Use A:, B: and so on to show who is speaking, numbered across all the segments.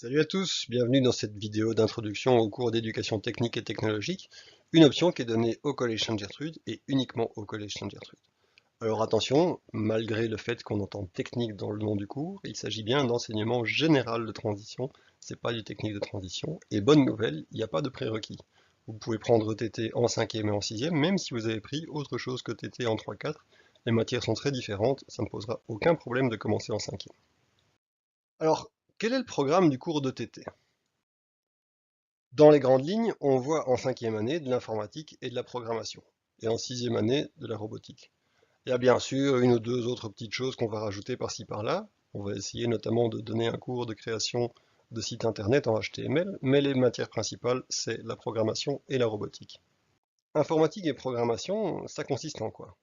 A: Salut à tous, bienvenue dans cette vidéo d'introduction au cours d'éducation technique et technologique, une option qui est donnée au Collège Sainte-Gertrude et uniquement au Collège Sainte-Gertrude. Alors attention, malgré le fait qu'on entend technique dans le nom du cours, il s'agit bien d'enseignement général de transition, c'est pas du technique de transition, et bonne nouvelle, il n'y a pas de prérequis. Vous pouvez prendre TT en 5e et en 6e, même si vous avez pris autre chose que TT en 3-4, les matières sont très différentes, ça ne posera aucun problème de commencer en 5e. Alors, quel est le programme du cours de TT? Dans les grandes lignes, on voit en 5e année de l'informatique et de la programmation, et en 6e année de la robotique. Il y a bien sûr une ou deux autres petites choses qu'on va rajouter par-ci par-là. On va essayer notamment de donner un cours de création de sites internet en HTML, mais les matières principales, c'est la programmation et la robotique. Informatique et programmation, ça consiste en quoi?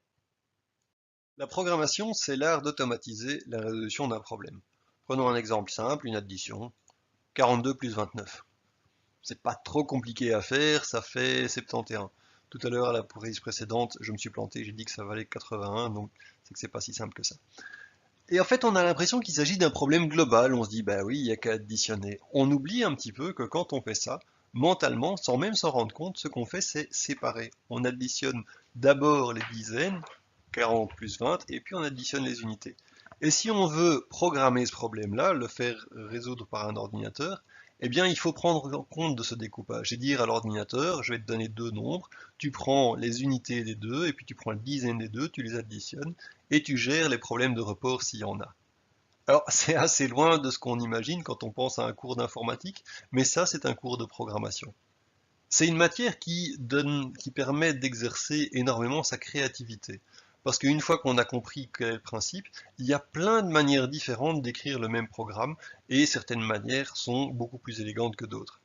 A: La programmation, c'est l'art d'automatiser la résolution d'un problème. Prenons un exemple simple, une addition. 42 plus 29. C'est pas trop compliqué à faire, ça fait 71. Tout à l'heure, à la prise précédente, je me suis planté, j'ai dit que ça valait 81, donc c'est que c'est pas si simple que ça. Et en fait, on a l'impression qu'il s'agit d'un problème global, on se dit, bah oui, il y a qu'à additionner. On oublie un petit peu que quand on fait ça, mentalement, sans même s'en rendre compte, ce qu'on fait, c'est séparer. On additionne d'abord les dizaines, 40 plus 20, et puis on additionne les unités. Et si on veut programmer ce problème-là, le faire résoudre par un ordinateur, eh bien, il faut prendre en compte de ce découpage et dire à l'ordinateur, je vais te donner deux nombres, tu prends les unités des deux, et puis tu prends les dizaines des deux, tu les additionnes, et tu gères les problèmes de report s'il y en a. Alors, c'est assez loin de ce qu'on imagine quand on pense à un cours d'informatique, mais ça, c'est un cours de programmation. C'est une matière qui permet d'exercer énormément sa créativité. Parce qu'une fois qu'on a compris quel est le principe, il y a plein de manières différentes d'écrire le même programme, et certaines manières sont beaucoup plus élégantes que d'autres.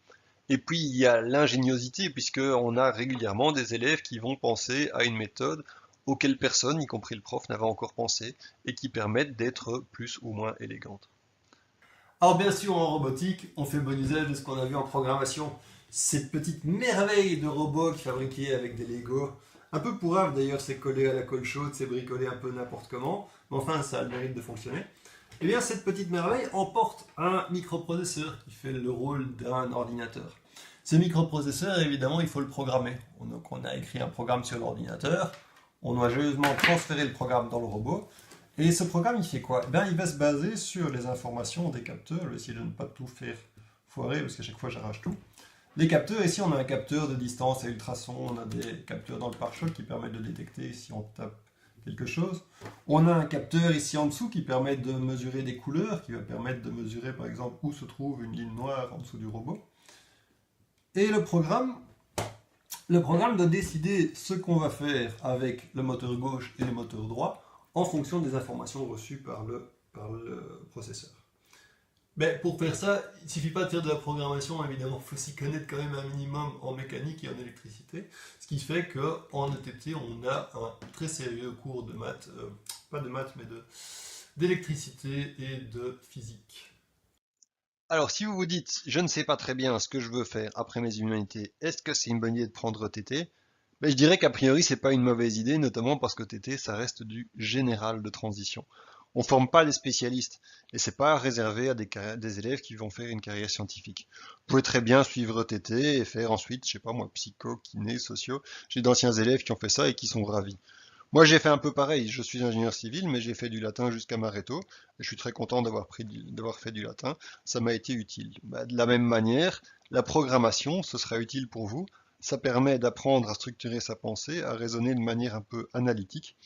A: Et puis il y a l'ingéniosité, puisqu'on a régulièrement des élèves qui vont penser à une méthode auquel personne, y compris le prof, n'avait encore pensé, et qui permettent d'être plus ou moins élégantes.
B: Alors bien sûr, en robotique, on fait bon usage de ce qu'on a vu en programmation. Cette petite merveille de robot qui fabriqué avec des Lego. Un peu pourrave d'ailleurs, c'est collé à la colle chaude, c'est bricolé un peu n'importe comment. Mais enfin, ça a le mérite de fonctionner. Eh bien, cette petite merveille emporte un microprocesseur qui fait le rôle d'un ordinateur. Ce microprocesseur, évidemment, il faut le programmer. Donc on a écrit un programme sur l'ordinateur, on doit joyeusement transférer le programme dans le robot, et ce programme, il fait quoi? Il va se baser sur les informations des capteurs. Je vais essayer de ne pas tout faire foirer, parce qu'à chaque fois, j'arrache tout. Les capteurs, ici, on a un capteur de distance à ultrasons, on a des capteurs dans le pare-choc qui permettent de détecter si on tape quelque chose. On a un capteur ici en dessous qui permet de mesurer des couleurs, qui va permettre de mesurer, par exemple, où se trouve une ligne noire en dessous du robot. Et le programme doit décider ce qu'on va faire avec le moteur gauche et le moteur droit en fonction des informations reçues par le processeur. Mais pour faire ça, il ne suffit pas de faire de la programmation, évidemment, il faut s'y connaître quand même un minimum en mécanique et en électricité. Ce qui fait qu'en ETT, on a un très sérieux cours de maths, pas de maths, mais d'électricité et de physique.
A: Alors, si vous vous dites, je ne sais pas très bien ce que je veux faire après mes humanités, est-ce que c'est une bonne idée de prendre TT? Ben, je dirais qu'a priori, c'est pas une mauvaise idée, notamment parce que TT, ça reste du général de transition. On forme pas des spécialistes, et c'est pas réservé à des élèves qui vont faire une carrière scientifique. Vous pouvez très bien suivre TT et faire ensuite, je sais pas moi, psycho, kiné, sociaux. J'ai d'anciens élèves qui ont fait ça et qui sont ravis. Moi, j'ai fait un peu pareil. Je suis ingénieur civil, mais j'ai fait du latin jusqu'à Maretto. Et je suis très content d'avoir fait du latin. Ça m'a été utile. Bah, de la même manière, la programmation, ce sera utile pour vous. Ça permet d'apprendre à structurer sa pensée, à raisonner de manière un peu analytique.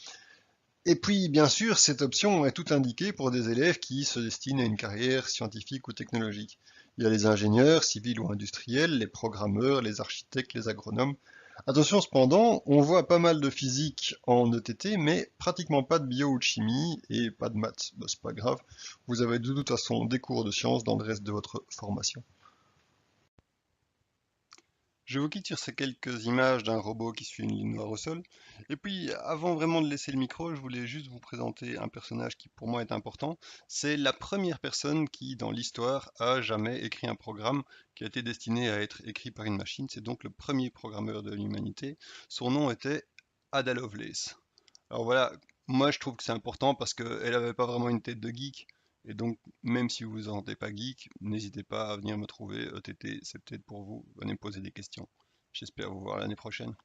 A: Et puis, bien sûr, cette option est tout indiquée pour des élèves qui se destinent à une carrière scientifique ou technologique. Il y a les ingénieurs, civils ou industriels, les programmeurs, les architectes, les agronomes. Attention cependant, on voit pas mal de physique en ETT, mais pratiquement pas de bio ou de chimie et pas de maths. Bah, c'est pas grave, vous avez de toute façon des cours de sciences dans le reste de votre formation. Je vous quitte sur ces quelques images d'un robot qui suit une ligne noire au sol. Et puis, avant vraiment de laisser le micro, je voulais juste vous présenter un personnage qui pour moi est important. C'est la première personne qui, dans l'histoire, a jamais écrit un programme qui a été destiné à être écrit par une machine. C'est donc le premier programmeur de l'humanité. Son nom était Ada Lovelace. Alors voilà, moi je trouve que c'est important parce qu'elle n'avait pas vraiment une tête de geek.
C: Et donc, même si vous vous sentez pas geek, n'hésitez pas à venir me trouver. ETT, c'est peut-être pour vous. Venez me poser des questions. J'espère vous voir l'année prochaine.